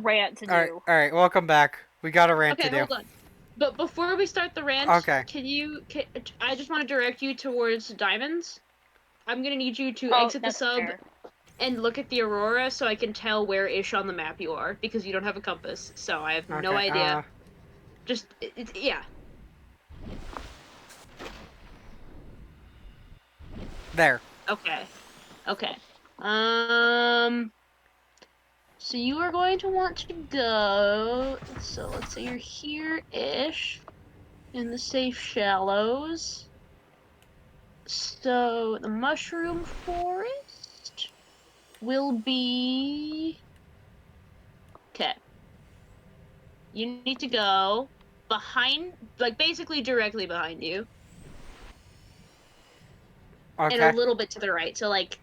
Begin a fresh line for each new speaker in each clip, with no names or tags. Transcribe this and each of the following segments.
rant to do.
All right, welcome back. We got a rant
Okay,
to do.
hold on. But before we start the rant,
Okay.
I just want to direct you towards diamonds. I'm gonna need you to
Oh,
exit the
that's
sub
fair.
and look at the aurora so I can tell where-ish on the map you are, because you don't have a compass, so I have no
Okay.
idea. Just, yeah.
There.
Okay. Okay. So you are going to want to go, so let's say you're here-ish, in the safe shallows. So the mushroom forest will be... Okay. You need to go behind, like basically directly behind you, and a
Okay.
little bit to the right. So like,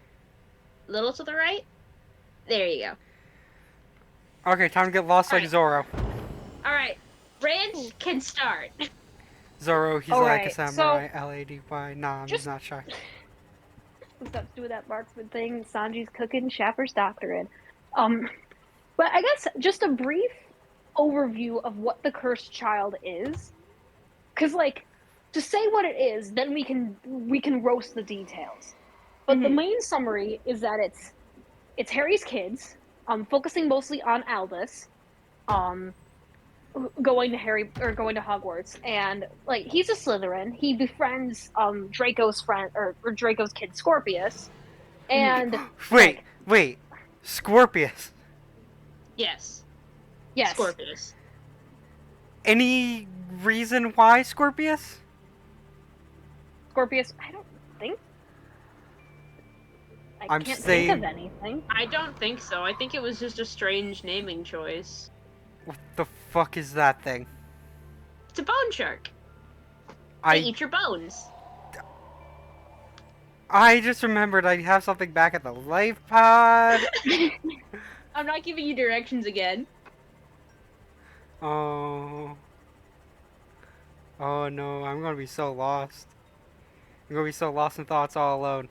little to the right? There you go.
Okay, time to get lost like
Alright.
Zoro.
Alright. Rant can start.
Zoro, he's like a
Alright, so
samurai. Lady. Nah, he's
just
not shy.
stuff to do with that marksman thing. Sanji's cooking, Shaffer's doctoring. Um, but I guess just a brief overview of what the cursed child is, because like to say what it is, then we can roast the details. But the
Mhm.
main summary is that it's Harry's kids, focusing mostly on Aldous, um, going to Harry or going to Hogwarts, and like he's a Slytherin. He befriends Draco's friend or Draco's kid Scorpius,
Mhm.
and
Wait,
like
wait. Scorpius.
Yes.
yes,
Scorpius.
Any reason why Scorpius?
Scorpius. I don't think I
I'm
can't think of
saying,
anything.
I don't think so. I think it was just a strange naming choice.
what the fuck is that thing?
It's a bone shark. They
I
eat your bones.
I just remembered I have something back at the life pod.
I'm not giving you directions again.
Oh. Oh no, I'm gonna be so lost. I'm gonna be so lost in thoughts all alone.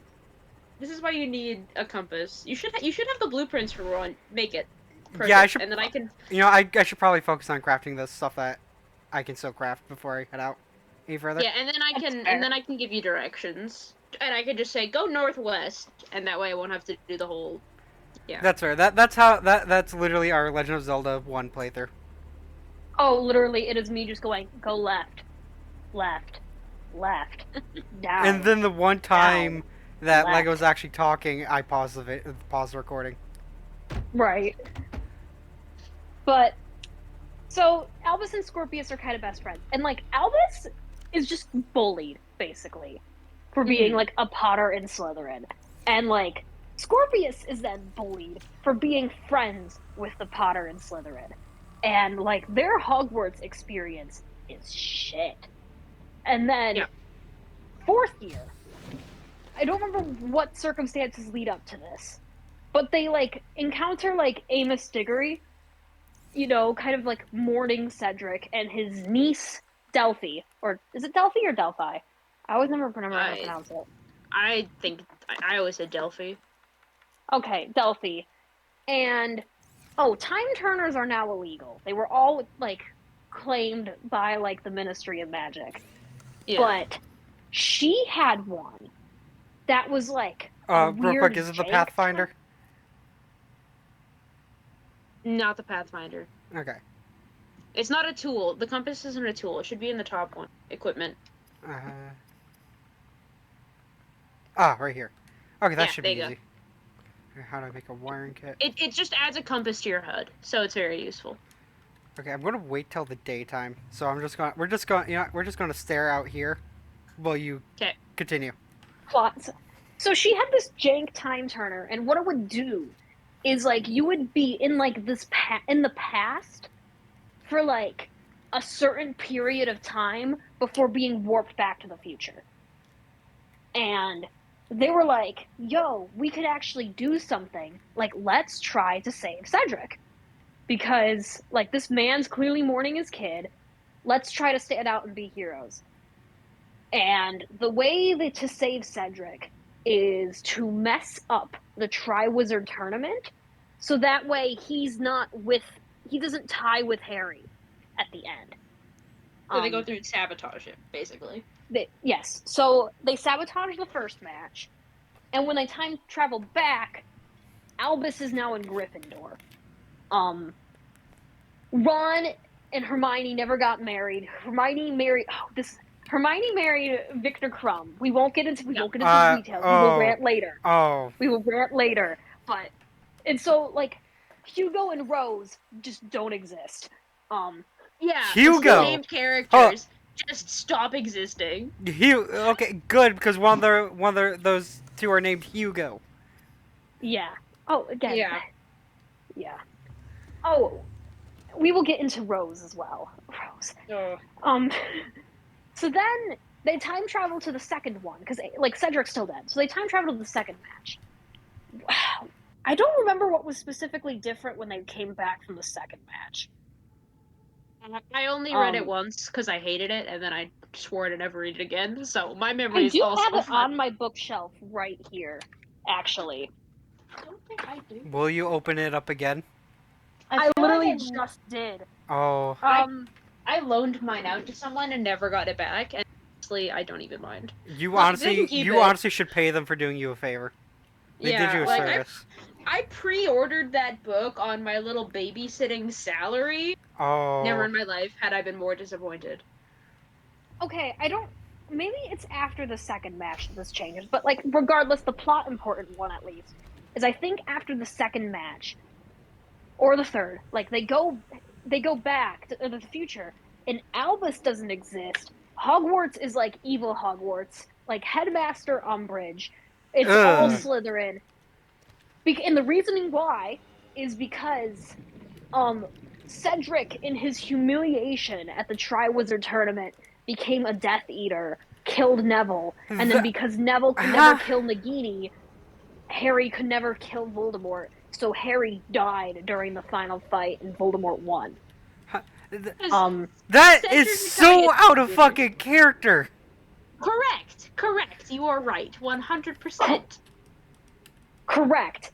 This is why you need a compass. You should have the blueprints for one. Make it
Yeah, I
perfect,
should.
and then I can.
I should probably focus on crafting the stuff that I can still craft before I head out any further.
Yeah, and then I
That's
can
fair.
give you directions, and I can just say go northwest, and that way I won't have to do the whole. Yeah.
That's fair. That's literally our Legend of Zelda 1 playthrough.
Oh, literally, it is me just going go left, left, left,
And
down,
then the one
down,
time that Lego's
left.
actually talking, I pause the recording.
Right. But so Albus and Scorpius are kind of best friends. And like Albus is just bullied, basically, for being
Hmm.
like a Potter in Slytherin. And like Scorpius is then bullied for being friends with the Potter in Slytherin. And like their Hogwarts experience is shit. And then
Yeah.
fourth year, I don't remember what circumstances lead up to this, but they like encounter like Amos Diggory, kind of like mourning Cedric and his niece Delphi, or is it Delphi or Delphi? I always never remember how to
I
pronounce it.
I think I always said Delphi.
Okay, Delphi. And oh, time turners are now illegal. They were all like claimed by like the Ministry of Magic.
Yeah.
But she had one that was like a
Real quick,
weird
is it the
jank time.
Pathfinder?
Not the Pathfinder.
Okay.
It's not a tool. The compass isn't a tool. It should be in the top one. Equipment.
Uh, right here. Okay, that
Yeah,
should be
there you go.
easy. How do I make a wiring kit?
It just adds a compass to your HUD, so it's very useful.
Okay, I'm gonna wait till the daytime. So we're just gonna, we're just gonna stare out here while you
Okay.
continue.
Plots. So she had this jank time turner, and what it would do is like you would be in like in the past for like a certain period of time before being warped back to the future. And they were like, "Yo, we could actually do something. Like, let's try to save Cedric because like this man's clearly mourning his kid. Let's try to stand out and be heroes." And the way that to save Cedric is to mess up the Triwizard tournament, so that way tie with Harry at the end.
So they go through and sabotage it, basically.
Yes. So they sabotage the first match, and when they time travel back, Albus is now in Gryffindor. Ron and Hermione never got married. Hermione married Victor Crumb. We won't get into the details. We will rant later.
Oh.
We will rant later. But and so like Hugo and Rose just don't exist.
Yeah,
Hugo!
the named characters just stop existing.
Okay, good, because those two are named Hugo.
Yeah. Oh, again.
Yeah.
Yeah. Oh, we will get into Rose as well. Rose. So then they time travel to the second one because like Cedric's still dead. So they time travel to the second match. I don't remember what was specifically different when they came back from the second match.
I only read it once because I hated it, and then I swore to never read it again. So my memory
I
is
do
also
have it
fun.
on my bookshelf right here, actually.
I don't think I do.
Will you open it up again?
I literally just did.
Oh.
I loaned mine out to someone and never got it back, and honestly, I don't even mind.
You
Like, they can keep it.
honestly should pay them for doing you a favor. They did you a service.
I pre-ordered that book on my little babysitting salary.
Oh.
Never in my life had I been more disappointed.
Okay, maybe it's after the second match that this changes, but like regardless, the plot important one at least is I think after the second match or the third, like they go back to the future and Albus doesn't exist. Hogwarts is like evil Hogwarts, like Headmaster Umbridge. It's all Slytherin. And the reasoning why is because Cedric, in his humiliation at the Triwizard Tournament, became a Death Eater, killed Neville, and then because Neville could never kill Nagini, Harry could never kill Voldemort, so Harry died during the final fight and Voldemort won.
That is so out of fucking character!
Correct, you are right, 100%.
Correct.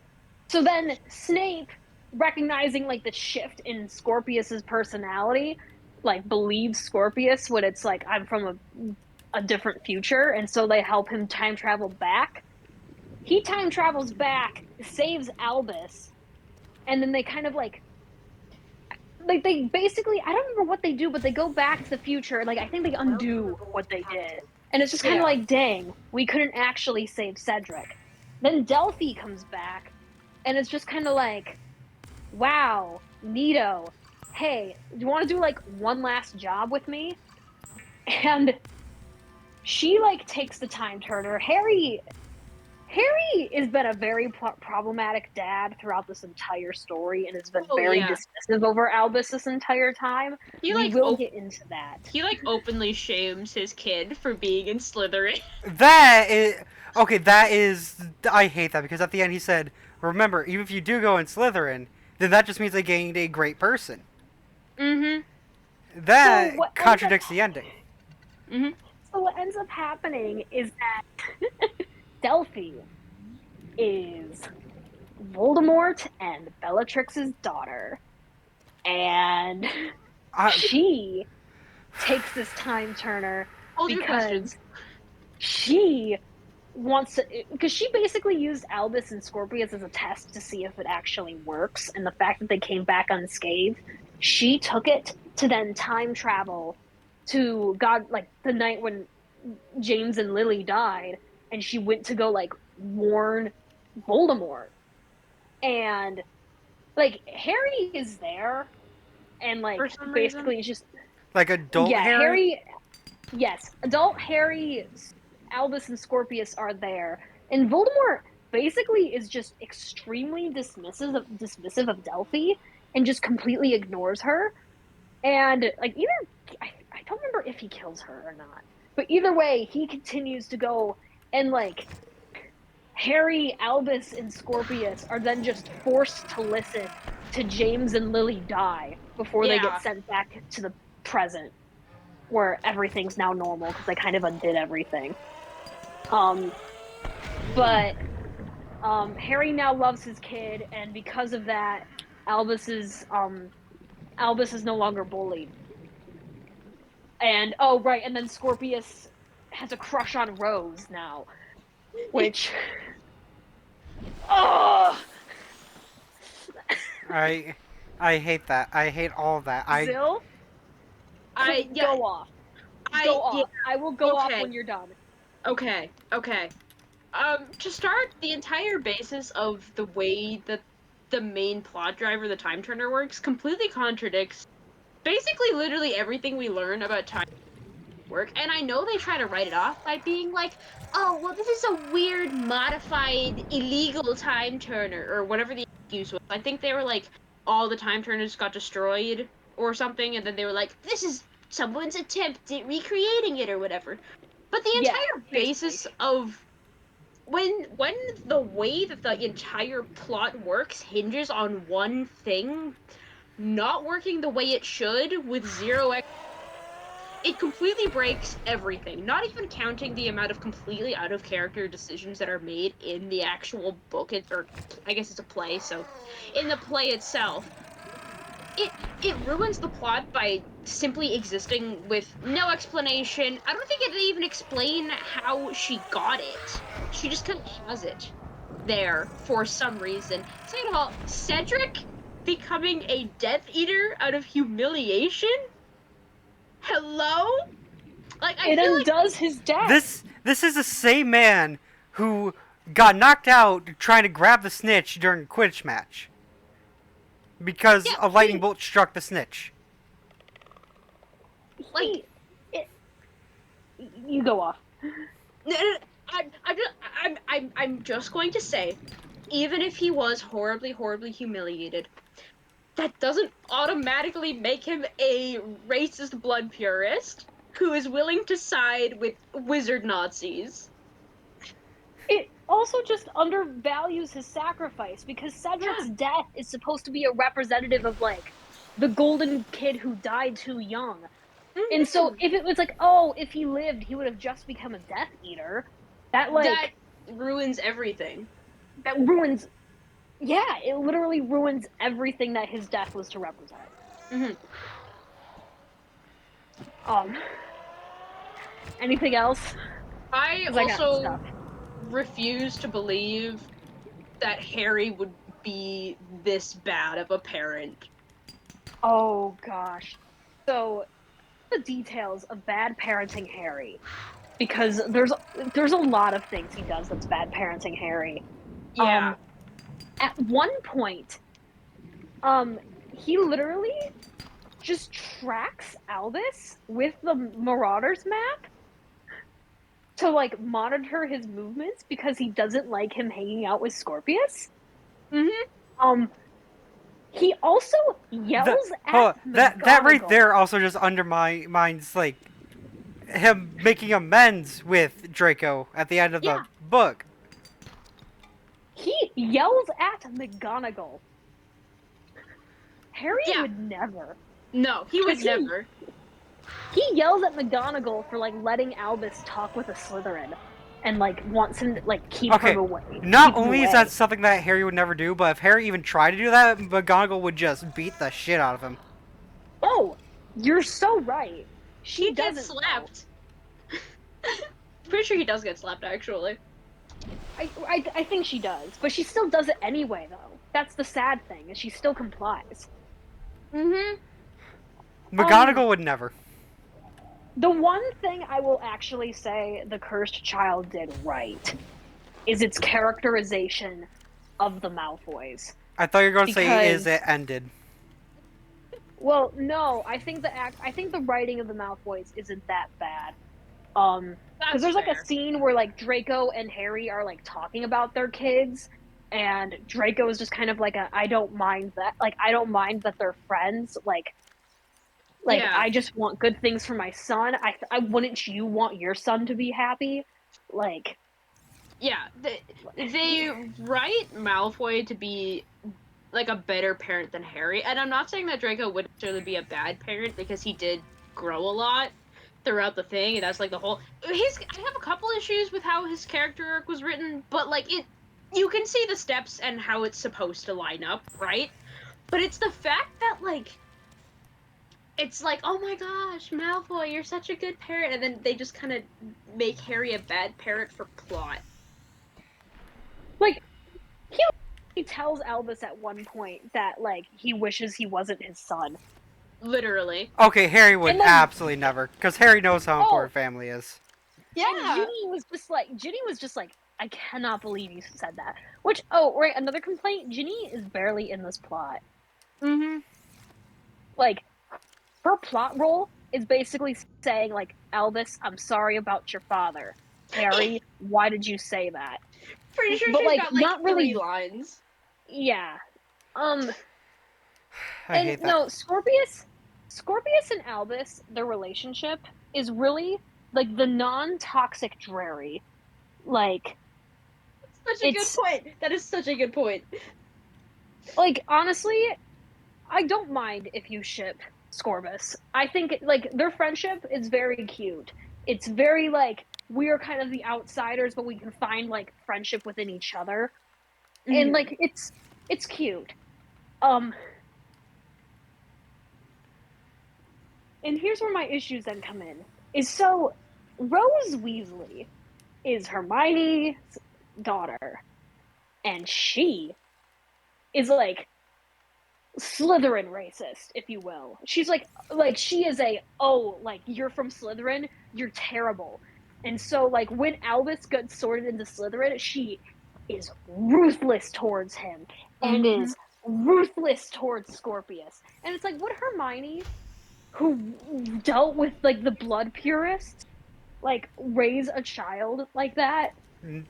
So then Snape, recognizing like the shift in Scorpius's personality, like believes Scorpius when it's like I'm from a different future, and so they help him time travel back. He time travels back, saves Albus, and then they kind of like they basically I don't remember what they do, but they go back to the future. Like I think they undo what they did, and it's just kind of like, dang, we couldn't actually save Cedric. Then Delphi comes back, and it's just kind of like, wow, neato. Hey, do you want to do like one last job with me? And she like takes the time turner. Harry has been a very problematic dad throughout this entire story and has been very dismissive over Albus this entire time. We will get into that.
He like openly shames his kid for being in Slytherin.
That is I hate that because at the end he said, remember, even if you do go in Slytherin, then that just means they gained a great person.
Mm-hmm.
That contradicts the ending.
Mm-hmm.
So what ends up happening is that Delphi is Voldemort and Bellatrix's daughter. And she takes this time turner because she wants to, because she basically used Albus and Scorpius as a test to see if it actually works, and the fact that they came back unscathed, she took it to then time travel to like the night when James and Lily died, and she went to go like warn Voldemort, and like Harry is there, and like basically just
like adult Harry.
Yes, adult Harry, Albus and Scorpius are there, and Voldemort basically is just extremely dismissive of Delphi and just completely ignores her. And like I don't remember if he kills her or not, but either way, he continues to go, and like Harry, Albus, and Scorpius are then just forced to listen to James and Lily die before they get sent back to the present, where everything's now normal because they kind of undid everything. But Harry now loves his kid, and because of that, Albus's Albus is no longer bullied. And oh right, and then Scorpius has a crush on Rose now, which oh
I I hate that. I hate all of that.
Zill,
I yeah,
go off. Go
I yeah,
off. I will go off
okay.
when you're done.
Okay. To start, the entire basis of the way that the main plot driver, the Time Turner, works completely contradicts basically literally everything we learn about time work. And I know they try to write it off by being like, oh, well, this is a weird, modified, illegal Time Turner, or whatever the excuse was. I think they were like, all the Time Turners got destroyed or something, and then they were like, this is someone's attempt at recreating it or whatever. But the
Yeah,
entire
basically.
basis of when the way that the entire plot works hinges on one thing not working the way it should with zero it completely breaks everything, not even counting the amount of completely out of character decisions that are made in the actual book, or I guess it's a play, so in the play itself. It ruins the plot by simply existing with no explanation. I don't think it even explain how she got it. She just kind of has it there for some reason. Second of all, Cedric becoming a Death Eater out of humiliation? Hello? Like, I
It
feel like
undoes his death.
This is the same man who got knocked out trying to grab the snitch during a Quidditch match because
yeah,
a lightning bolt struck the snitch.
like
It, you go off.
I'm just going to say, even if he was horribly, horribly humiliated, that doesn't automatically make him a racist blood purist who is willing to side with wizard Nazis.
It also just undervalues his sacrifice because Cedric's
Yeah.
death is supposed to be a representative of like the golden kid who died too young. And so
Mm-hmm.
if it was like, oh, if he lived, he would have just become a Death Eater, that
That
like
ruins everything.
that ruins yeah, it literally ruins everything that his death was to represent.
Mm-hmm.
Um anything else?
I
Because I got
also
stuff.
refuse to believe that Harry would be this bad of a parent.
Oh gosh. So the details of bad parenting Harry. Because there's a lot of things he does that's bad parenting Harry.
Yeah.
At one point, he literally just tracks Albus with the Marauders map to like monitor his movements because he doesn't like him hanging out with Scorpius.
Mm-hmm.
Um, he also yells at
That right
McGonagall.
there also just undermines like him making amends with Draco at the end of the
Yeah,
book.
he yells at McGonagall. Harry
Yeah.
would never.
No, he would
'Cause
never.
He yells at McGonagall for like letting Albus talk with a Slytherin, and like wants him to like keep
Okay,
him away.
not
Keep him
only is
away.
that something that Harry would never do, but if Harry even tried to do that, McGonagall would just beat the shit out of him.
Oh, you're so right. She
He gets
doesn't.
slapped. Pretty sure he does get slapped, actually.
I think she does, but she still does it anyway, though. That's the sad thing, is she still complies.
Mm-hmm.
McGonagall would never.
The one thing I will actually say the Cursed Child did right is its characterization of the Malfoys.
I thought you were going to say is
Because-
it ended.
Well, no, I think the writing of the Malfoys isn't that bad. Because there's like a scene where like Draco and Harry are like talking about their kids, and Draco is just kind of like I don't mind that, like I don't mind that they're friends, like
Yeah.
I just want good things for my son. I wouldn't you want your son to be happy, like
Yeah, they write Malfoy to be like a better parent than Harry, and I'm not saying that Draco would necessarily be a bad parent because he did grow a lot throughout the thing, and that's like the whole. I have a couple issues with how his character arc was written, but like you can see the steps and how it's supposed to line up, right? But it's the fact that like it's like, oh my gosh, Malfoy, you're such a good parent, and then they just kind of make Harry a bad parent for plot.
Like, he tells Albus at one point that, like, he wishes he wasn't his son.
Literally.
Okay, Harry would
And, like,
absolutely never, because Harry knows how
oh,
important family is.
and Ginny was just like, I cannot believe you said that. Which, oh, right, another complaint, Ginny is barely in this plot.
Mm-hmm.
Like, her plot role is basically saying, like, Albus, I'm sorry about your father. Harry, why did you say that?
Pretty sure
But,
she's
like,
got like
not
3
really,
lines.
yeah.
I
And
hate that.
no, Scorpius and Albus, their relationship is really, like, the non-toxic Drarry. Like,
Such a good
it's,
point. That is such a good point.
like, honestly, I don't mind if you ship Scorbus. I think like their friendship is very cute. It's very like we're kind of the outsiders, but we can find like friendship within each other, and
Mm-hmm.
like it's cute. Um, and here's where my issues then come in. Is so Rose Weasley is Hermione's daughter, and she is like Slytherin racist, if you will. She's like she is a like you're from Slytherin, you're terrible. And so like when Albus gets sorted into Slytherin, she is ruthless towards him and
Mm-hmm.
is ruthless towards Scorpius. And it's like would Hermione, who dealt with like the blood purists, like raise a child like that?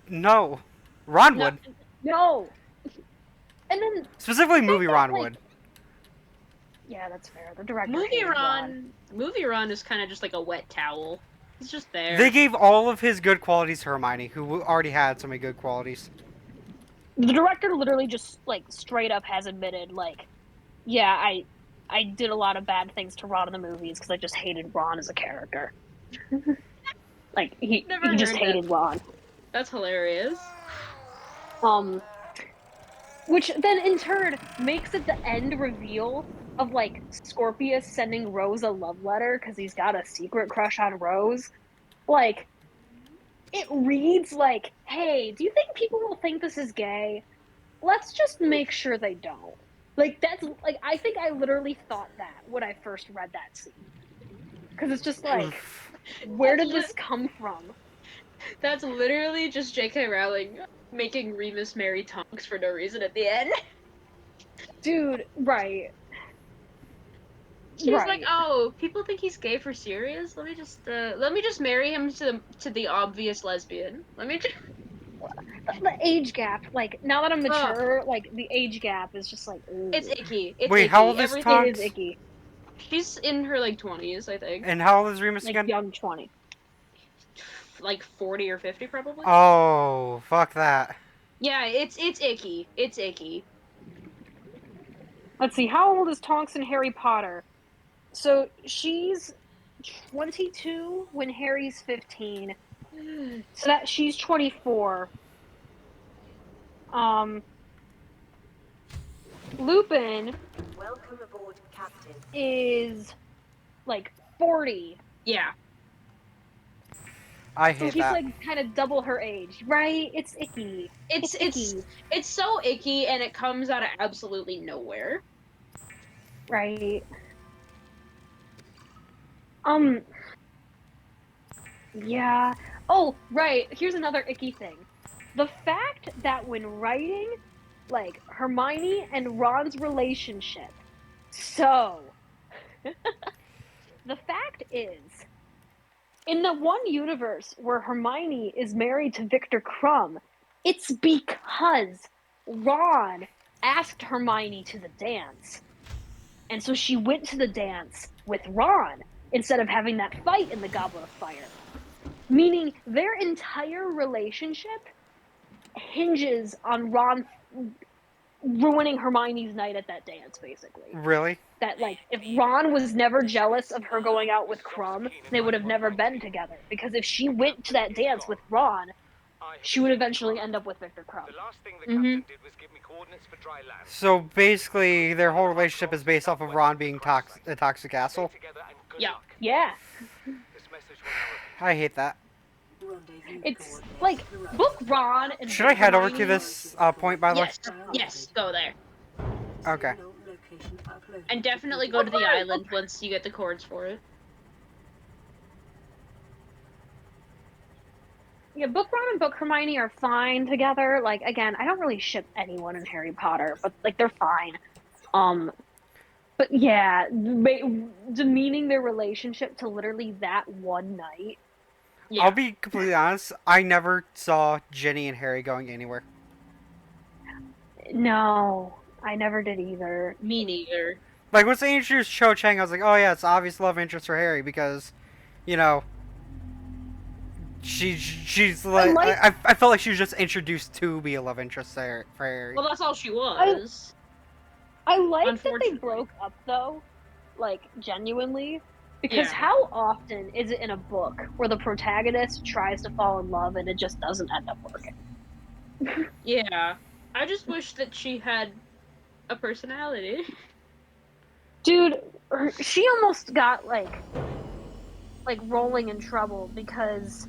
No. Ron
No,
would.
no. And then
Specifically,
the fact
movie
that
Ron
like
would.
yeah, that's fair. The director
Movie
hated Ron.
Movie Ron is kind of just like a wet towel. He's just there.
They gave all of his good qualities to Hermione, who already had so many good qualities.
The director literally just like straight up has admitted like, yeah, I did a lot of bad things to Ron in the movies because I just hated Ron as a character. Like
Never
he just
heard that.
hated Ron.
That's hilarious.
Um, which then in turn makes it the end reveal of like Scorpius sending Rose a love letter because he's got a secret crush on Rose. Like it reads like, hey, do you think people will think this is gay? Let's just make sure they don't. Like that's like I think I literally thought that when I first read that scene. Because it's just like, where
That's
did this come from?
that's literally just J.K. Rowling making Remus marry Tonks for no reason at the end.
Dude, right.
She's like,
Right.
"Oh, people think he's gay for serious. Let me just marry him to the obvious lesbian. Let me just."
The age gap, like now that I'm
Ugh,
mature, like the age gap is just like
it's
ooh.
icky. It's
Wait, how
icky.
old is
Everything.
It is
Tonks?
icky.
She's in her like 20s, I think.
And how old is Remus
Like
again?
young 20.
Like 40 or 50 probably.
Oh, fuck that.
Yeah, it's icky. It's icky.
Let's see, how old is Tonks in Harry Potter? So she's 22 when Harry's 15. So that she's 24. Um Lupin
Welcome aboard, Captain.
is like 40.
Yeah.
I
So
hate
he's
that.
like kind of double her age, right? It's icky.
It's
It's
it's
icky,
it's so icky and it comes out of absolutely nowhere.
right? Um, yeah. Oh, right. Here's another icky thing. The fact that when writing, like, Hermione and Ron's relationship, so, the fact is, in the one universe where Hermione is married to Victor Crumb, it's because Ron asked Hermione to the dance. And so she went to the dance with Ron instead of having that fight in the Goblet of Fire. Meaning their entire relationship hinges on Ron ruining Hermione's night at that dance, basically.
Really?
That, like, if Ron was never jealous of her going out with Crumb, they would have never been together. Because if she went to that dance with Ron, she would eventually end up with Victor Crumb.
The last thing the
Mhm.
captain did was give me coordinates for dry land.
So basically, their whole relationship is based off of Ron being a toxic asshole.
Stay together and good
Yeah.
luck.
Yeah.
This message will now repeat.
I hate that.
Rendezvous
It's
coordinates
like
correct.
book Ron and
Should I head over to
Hermione.
this point, by the way?
Yes, go there.
Okay.
Signal location uploaded.
And definitely go to the
Okay.
island once you get the cords for it.
Yeah, book Ron and book Hermione are fine together. Like, again, I don't really ship anyone in Harry Potter, but like they're fine. But yeah, demeaning their relationship to literally that one night.
Yeah.
I'll be completely honest. I never saw Ginny and Harry going anywhere.
No, I never did either.
Me neither.
Like, once they introduced Cho Chang, I was like, oh yeah, it's obvious love interest for Harry because, you know, she's like, I felt like she was just introduced to be a love interest there for Harry.
Well, that's all she was.
I like that they
Unfortunately.
broke up though, like genuinely, because
Yeah.
how often is it in a book where the protagonist tries to fall in love and it just doesn't end up working?
Yeah. I just wish that she had a personality.
Dude, she almost got like rolling in trouble because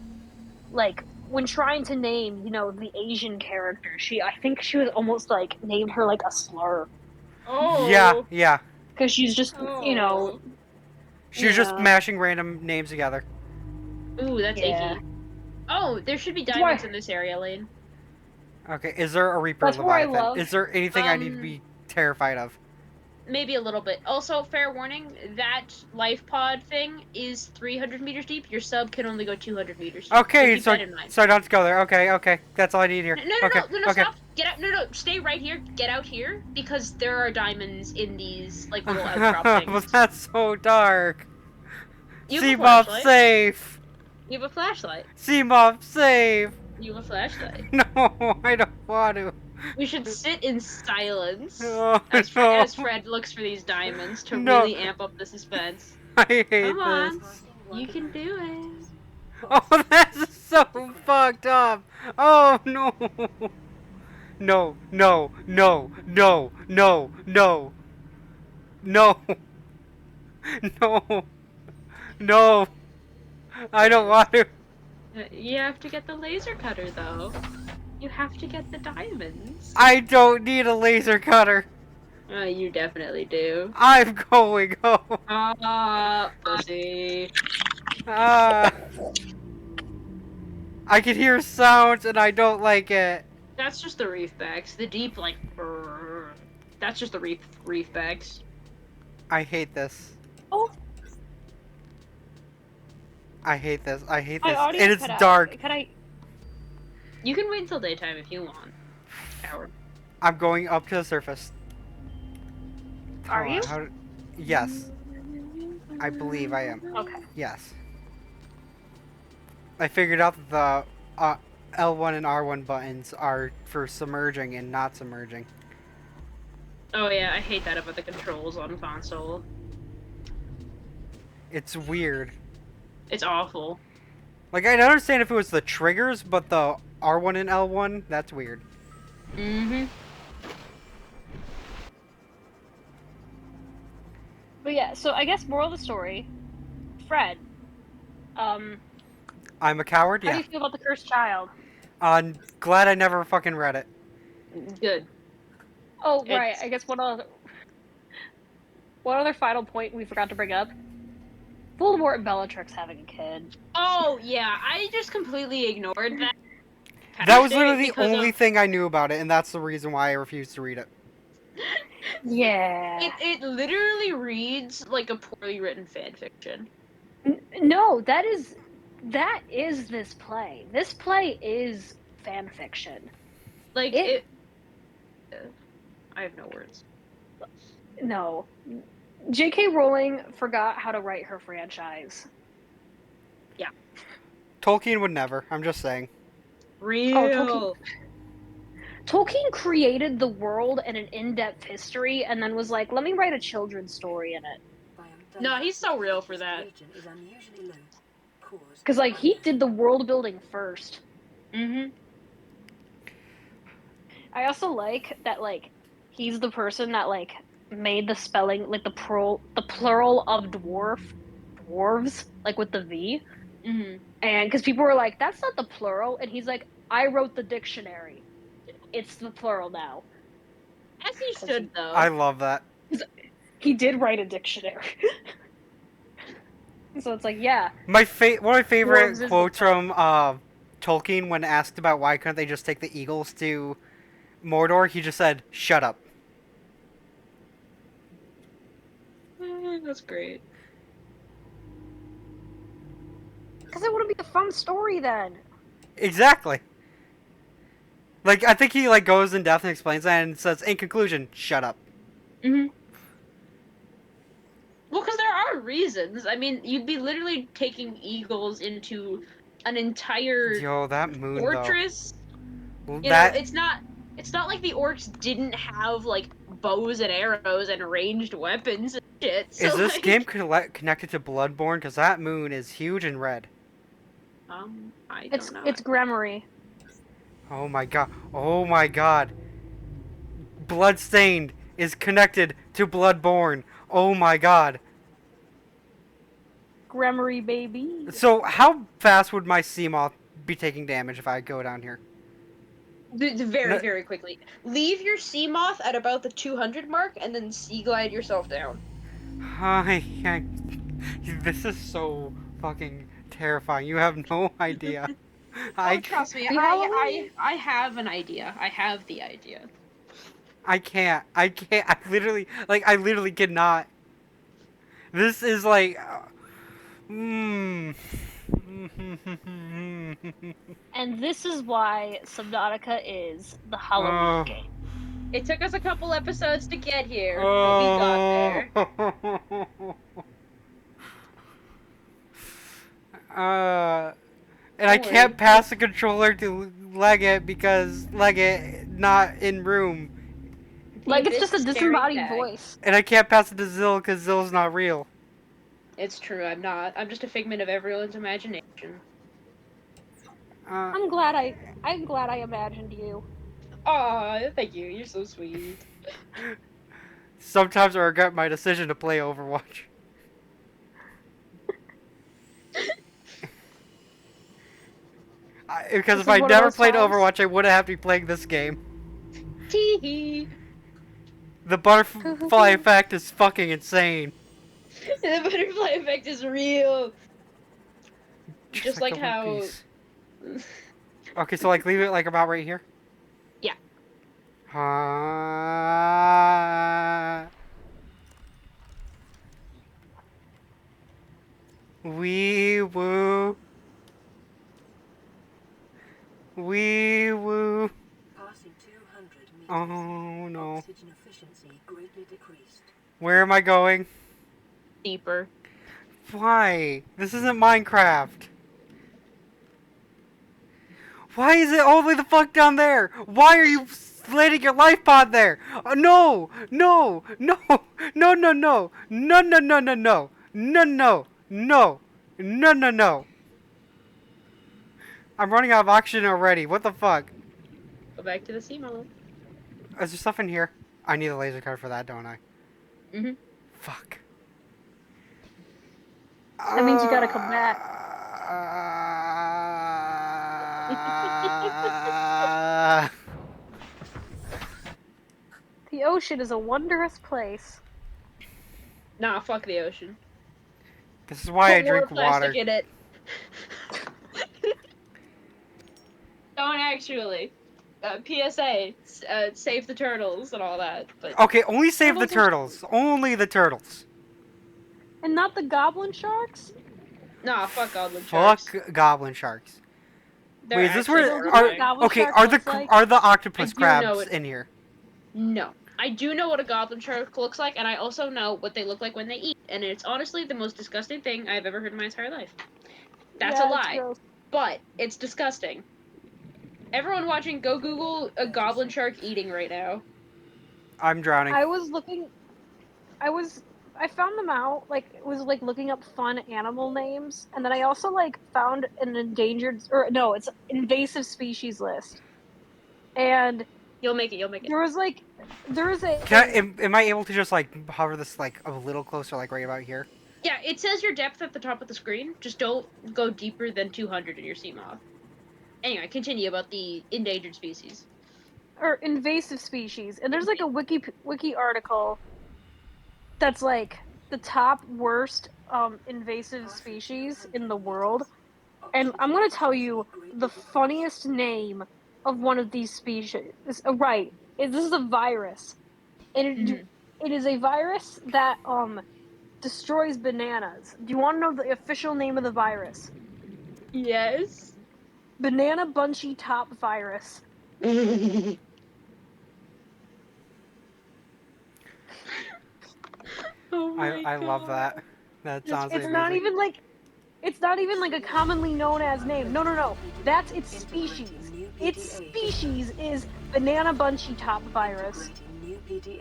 like when trying to name, you know, the Asian character, I think she was almost like named her like a slur
Oh.
Yeah.
because she's just, you know,
She was just
Yeah.
mashing random names together.
Ooh, that's
Yeah.
icky. Oh, there should be
That's
diamonds
why-
in this area, Lane.
Okay, is there a Reaper
That's where I
Leviathan?
love-
Is there anything I need to be terrified of?
Maybe a little bit. Also, fair warning, that life pod thing is 300 meters deep. Your sub can only go 200 meters deep.
Okay,
keep
so
that in mind.
I don't have to go there. Okay, that's all I need here.
No,
okay, okay.
stop. Get out. No, stay right here. Get out here because there are diamonds in these like little outcrop
But
things.
that's so dark.
You have a
Seamoth
flashlight.
safe.
You have a flashlight.
Seamoth safe.
You have a flashlight.
No, I don't want to.
We should sit in silence
Oh,
as
no.
Fred looks for these diamonds to
No.
really amp up the suspense.
I hate
Come on.
this.
You can do it.
Oh, that's so fucked up. Oh no. No. No. No. I don't want to.
You have to get the laser cutter though. You have to get the diamonds.
I don't need a laser cutter.
You definitely do.
I'm going home.
Pussy.
I can hear sounds and I don't like it.
That's just the reef bags. The deep, like, brrr. That's just the reef bags.
I hate this.
Oh.
I hate this.
My
And
audio
it's
cut out.
dark.
Could I?
You can wait until daytime if you want. Coward.
I'm going up to the surface.
Are
Hold on,
you?
Yes. I believe I am.
Okay.
Yes. I figured out that the L1 and R1 buttons are for submerging and not submerging.
Oh yeah, I hate that about the controls on console.
It's weird.
It's awful.
Like, I'd understand if it was the triggers, but the R1 and L1, that's weird.
Mm-hmm.
But yeah, so I guess moral of the story, Fred.
I'm a coward,
How do
yeah.
you feel about the cursed child?
I'm glad I never fucking read it.
Good.
Oh right,
It's-
I guess one other final point we forgot to bring up. Voldemort and Bellatrix having a kid.
Oh yeah, I just completely ignored that.
That was
Day
literally the
because
only
of-
thing I knew about it, and that's the reason why I refused to read it.
Yeah.
It literally reads like a poorly written fan fiction.
No, that is this play. This play is fan fiction.
Like
It-
I have no words.
No. J.K. Rowling forgot how to write her franchise.
Tolkien would never. I'm just saying.
Real.
Tolkien created the world and an in-depth history and then was like, let me write a children's story in it.
No, he's so real for that.
Because, like, he did the world building first.
Mm-hmm.
I also like that like he's the person that like made the spelling like the plural of dwarves like with the V.
Mm-hmm.
And because people were like, that's not the plural. And he's like, I wrote the dictionary. It's the plural now.
As he
Because
should,
I
though.
love that.
he did write a dictionary. So it's like, yeah,
One of my favorite
dwarves is the
quotes
plural.
from Tolkien when asked about why couldn't they just take the eagles to Mordor, he just said, "Shut up."
That's great.
Because it would be a fun story then.
Exactly. Like I think he like goes in depth and explains that and says, in conclusion, "Shut up."
Mm-hmm. Well, because there are reasons. I mean, you'd be literally taking eagles into an entire
Yo, that moon though.
fortress. You know,
That
it's not like the orcs didn't have like bows and arrows and ranged weapons and shit.
is
So
this game
like,
connected to Bloodborne? Because that moon is huge and red.
I
It's
don't know.
it's grammary.
Oh my god. Oh my god. Bloodstained is connected to Bloodborne. Oh my god.
Grammary, baby.
So how fast would my Seamoth be taking damage if I go down here?
Very,
No,
very quickly. Leave your sea moth at about the 200 mark, and then sea glide yourself down.
this is so fucking terrifying. You have no idea.
Oh,
I,
trust me,
The Halloween.
I have an idea. I have the idea.
I can't. I can't. I literally cannot. This is like, mm.
And this is why Subnautica is the Halloween
Oh.
game.
It took us a couple episodes to get here, but we got
Oh.
there.
uh, and I
Don't
can't
worry.
pass the controller to Leggett because Leggett not in room,
The
Like it's
abyss
just a
is staring
disembodied
back.
voice.
and I can't pass it to Zill because Zill's not real.
It's true, I'm not. I'm just a figment of everyone's imagination.
Uh,
I'm glad I imagined you.
Aw, thank you. You're so sweet.
Sometimes I regret my decision to play Overwatch. Because
This
if
is
I
one of
never
those
played
times.
Overwatch, I wouldn't have to be playing this game.
Tee
The butterfly effect is fucking insane.
The butterfly effect is real. Just like
the One
how.
Piece. Okay, so like leave it like about right here.
Yeah.
Wee woo. Wee woo.
Passing 200 meters.
Oh no.
Oxygen efficiency greatly decreased.
Where am I going?
Deeper.
Why? This isn't Minecraft. Why is it all the way the fuck down there? Why are you landing your life pod there? No! No! No! No, no, no! No, no, no, no, no! No, no! No! No, no, no! I'm running out of oxygen already. What the fuck?
Go back to the sea mode.
Is there stuff in here? I need a laser card for that, don't I?
Mm-hmm.
Fuck.
That means you gotta come back. The ocean is a wondrous place.
Nah, fuck the ocean.
This is why I
Put more
drink
plastic
water.
in it. Don't actually. PSA, save the turtles and all that. But
Okay, only save the
Turtles
turtles. Only the turtles.
And not the goblin sharks?
nah, fuck goblin
Fuck
sharks.
goblin sharks.
They're
Wait, is this
actually
where
Are-
terrifying.
Goblin
okay?
shark
Are the
looks like?
are the octopus
I do know
crabs
it.
in here?
No. I do know what a goblin shark looks like, and I also know what they look like when they eat. And it's honestly the most disgusting thing I've ever heard in my entire life. That's
Yeah,
a
it's
lie.
gross.
But it's disgusting. Everyone watching, go Google a goblin shark eating right now.
I'm drowning.
I was looking. I found them out. Like, it was like looking up fun animal names, and then I also like found an endangered or no, it's invasive species list. And
You'll make it. You'll make it.
There was a.
Am I able to just like hover this like a little closer, like right about here?
Yeah, it says your depth at the top of the screen. Just don't go deeper than 200 in your sea moth. Anyway, continue about the endangered species.
Or invasive species, and there's like a wiki article that's like the top worst invasive species in the world, and I'm gonna tell you the funniest name of one of these species. Right, this is a virus, and
Mm-hmm.
it is a virus that destroys bananas. Do you want to know the official name of the virus?
Yes.
Banana bunchy top virus.
Oh my
I love
god.
that. That's honestly
It's not
amazing.
even like a commonly known as name. No, no, no. That's its species. Its species is banana bunchy top virus.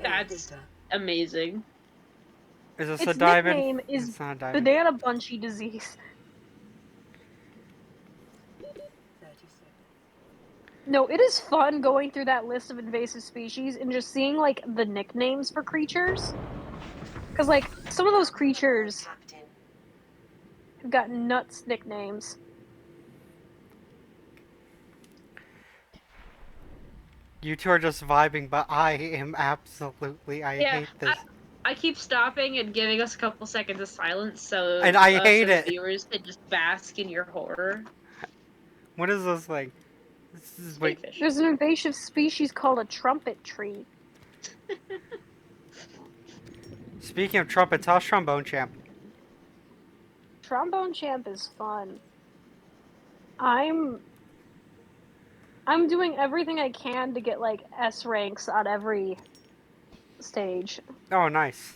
That's amazing.
Is this a
Its
diamond?
nickname is
It's not a diamond.
banana bunchy disease.
30 seconds.
No, it is fun going through that list of invasive species and just seeing like the nicknames for creatures. Because like some of those creatures have got nuts nicknames.
You two are just vibing, but I am absolutely. I
Yeah,
hate this.
I keep stopping and giving us a couple seconds of silence so
And I
us
hate
as
it.
viewers can just bask in your horror.
What is this thing? This is wait.
Snakefish.
There's an invasive species called a trumpet tree.
Speaking of trumpets, how's trombone champ?
Trombone champ is fun. I'm doing everything I can to get like S ranks on every stage.
Oh, nice.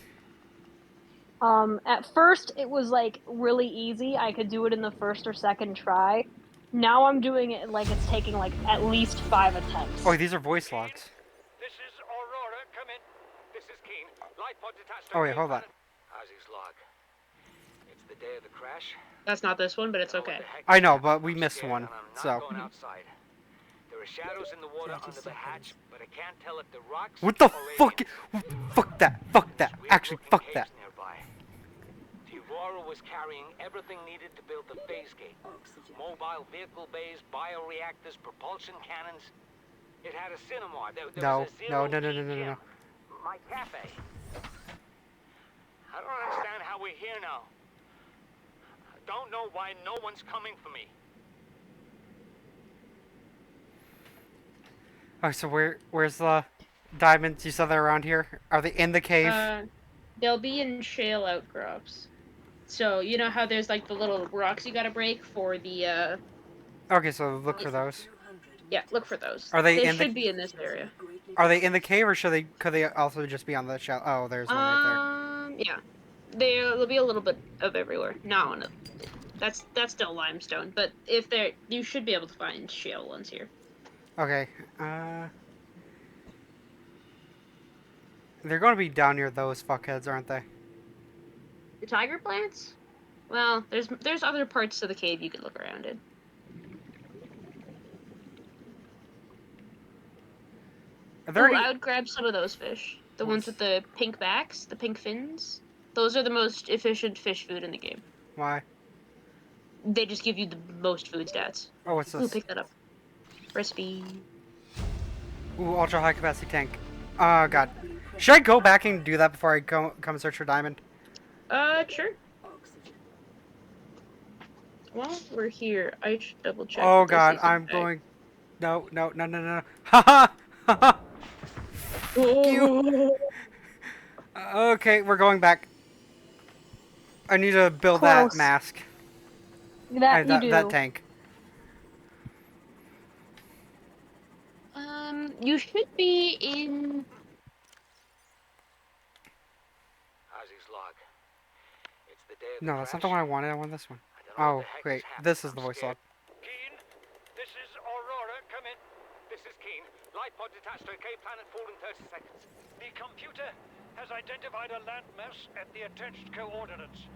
At first it was like really easy. I could do it in the first or second try. Now I'm doing it like it's taking like at least 5 attempts.
Oh, these are voice logs.
This is Aurora. Come in. This is Keen. Light pod detached.
Oh wait, hold on.
Ozzy's log. It's the day of the crash.
That's not this one, but it's
Know what
okay.
the heck
I
is
know,
happening.
but we
I'm
missed
scared
one,
and I'm not
so.
going outside. There are shadows in the water
30
under the hatch,
seconds.
but I can't tell if they're rocks
What the
or
fuck?
aliens.
Fuck that. Fuck that.
Weird
Actually,
looking
fuck
caves
that.
nearby. The Aurora was carrying everything needed to build the phase gate.
Oxygen.
Mobile vehicle bays, bioreactors, propulsion cannons. It had a cinema. There
No,
was a
no,
zero
no, no,
G
no, no,
gym.
no.
My cafe. I don't understand how we're here now. I don't know why no one's coming for me.
Oh, so where's the diamonds? You said they're around here. Are they in the cave?
They'll be in shale outcrops. So you know how there's like the little rocks you gotta break for the
Okay, so look for those.
200
yeah, look for those.
Are they
They
in the-
should be in this area.
Are they in the cave, or could they also just be on the shell? Oh, there's one right
Yeah. There'll be a little bit of everywhere. No, that's still limestone, but if they're you should be able to find shale ones here.
there. Okay. They're going to be down near those fuckheads, aren't they?
The tiger plants? Well, there's other parts of the cave you can look around in.
Are there
Ooh,
any-
I would grab some of those fish. The ones with the pink backs, the pink fins. Those are the most efficient fish food in the game.
Why?
They just give you the most food stats.
Oh, what's
Ooh,
this?
pick that up. Recipe.
Ooh, ultra high capacity tank. Oh god. Should I go back and do that before I come search for diamond?
Sure. While we're here, I should double check.
Oh
that this
god,
is
I'm
in fact-
going. No, no, no, no, no. Haha! Haha!
Oh.
Okay, we're going back. I need to build that
Close.
mask.
That you do.
That tank.
You should be in.
Ozzy's log. It's the day of
No,
the
that's not
crash.
the one I wanted. I want this one.
I don't know
Oh,
what the heck
great.
happening.
This is the
I'm
voice log.
scared. Keen, this is Aurora. Come in. This is Keen. Light pod detached to cave planet fall in 30 seconds.
The computer has identified a landmass at the attached coordinates.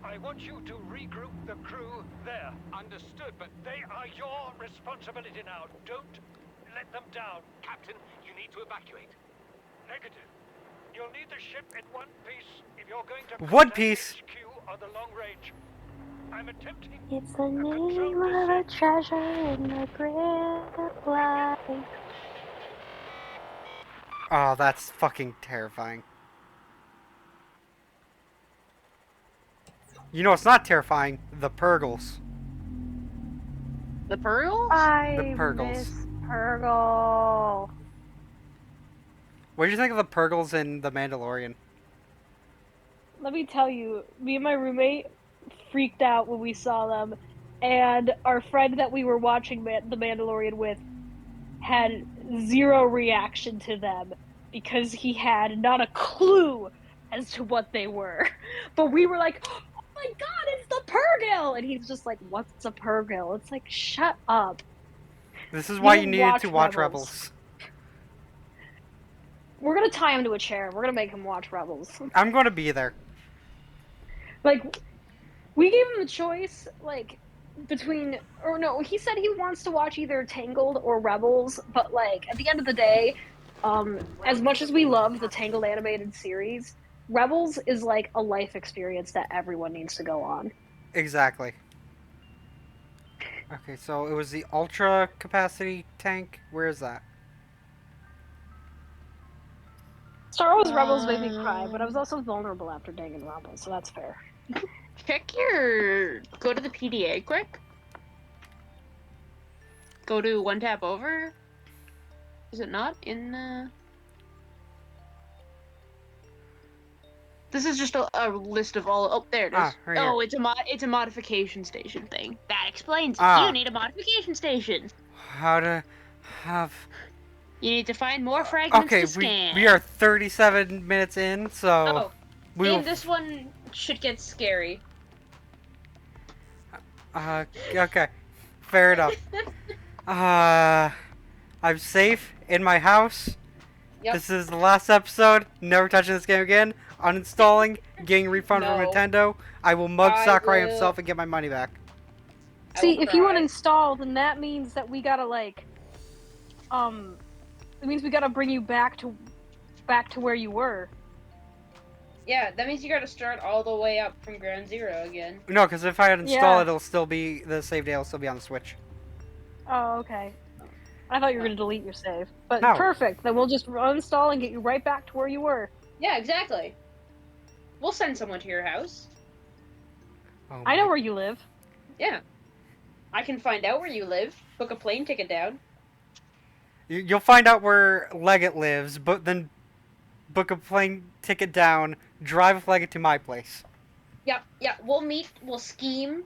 I want you to regroup the crew there.
Understood, but
They are your responsibility now. Don't let them down.
Captain, you need to evacuate.
Negative. You'll need the ship in one piece if you're going to
One
contact
piece?
HQ on the long range. I'm attempting
It's the
a
name
controlled
of a
descent.
treasure in the great life.
Oh, that's fucking terrifying. You know what's not terrifying? The Purgles.
The pearls?
I
Purgles.
miss Purgle.
What did you think of the Purgles in The Mandalorian?
Let me tell you, me and my roommate freaked out when we saw them, and our friend that we were watching The Mandalorian with had zero reaction to them because he had not a clue as to what they were. But we were like, "Oh my god, it's the Purgle!" And he's just like, "What's a Purgle?" It's like, shut up.
This is
You
why you
don't
needed to watch
Rebels.
Rebels.
We're gonna tie him to a chair. We're gonna make him watch Rebels.
I'm going to be there.
Like, we gave him the choice, like, between, or no, he said he wants to watch either Tangled or Rebels, but like at the end of the day, as much as we love the Tangled animated series, Rebels is like a life experience that everyone needs to go on.
Exactly. Okay, so it was the ultra capacity tank. Where is that?
Star Wars Rebels made me cry, but I was also vulnerable after Danganronpa, so that's fair.
Check your. Go to the PDA quick. Go to one tab over. Is it not in the. This is just a list of all. Oh, there it is.
Ah, right here.
Oh, it's a modification station thing. That explains it.
Ah.
You need a modification station.
How to have...
You need to find more fragments
Okay,
to scan.
we are 37 minutes in, so...
Oh,
we will...
and this one should get scary.
Okay. Fair enough. I'm safe in my house.
Yep.
This is the last episode. Never touching this game again. Uninstalling, getting a refund from
No.
Nintendo. I will mug
I
Sakurai
will-
himself and get my money back.
I
See,
will
if you
cry.
uninstall, then that means that we gotta like, it means we gotta bring you back to where you were.
Yeah, that means you gotta start all the way up from ground zero again.
No, because if I uninstall
Yeah.
it, it'll still be... the save data will still be on the Switch.
Oh, okay. I thought you were gonna delete your save, but
No.
perfect. Then we'll just uninstall and get you right back to where you were.
Yeah, exactly. We'll send someone to your house.
Oh
I know
my-
where you live.
Yeah. I can find out where you live, book a plane ticket down.
You'll find out where Leggett lives, but then book a plane ticket down, drive with Leggett to my place.
Yeah, we'll meet, we'll scheme.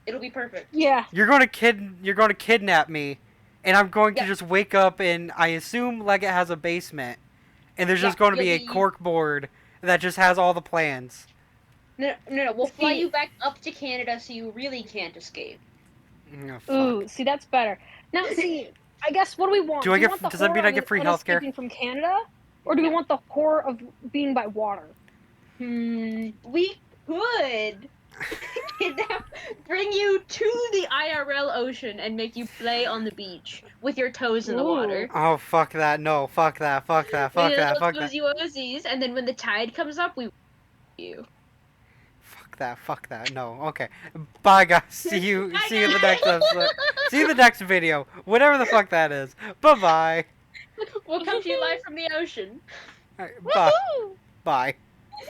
It'll be perfect.
Yeah.
You're going to kidnap me, and I'm going to
Yep.
just wake up and I assume Leggett has a basement, and there's just
Yeah,
going to be a
you'll be-
cork board that just has all the plans.
No, we'll fly
See-
you back up to Canada so you really can't escape.
Oh, fuck.
Ooh, see, that's better. Now, see, I guess what do we want?
Do I
we
get-
want the
does that mean
horror
I get
of
free
us
healthcare?
escaping from Canada, or do we want the horror of being by water?
We could bring you to the IRL ocean and make you play on the beach with your toes in the
Ooh.
water.
Oh, fuck that. No, fuck that. Fuck that. Fuck
With your
that.
little
Fuck that.
toesy woesies, and then when the tide comes up, we you.
Fuck that. Fuck that. No. Okay. Bye, guys. See you.
Bye,
See you in the
guys.
next episode. See you in the next video. Whatever the fuck that is. Bye-bye.
We'll come to you live from the ocean.
Alright, bye. Bye.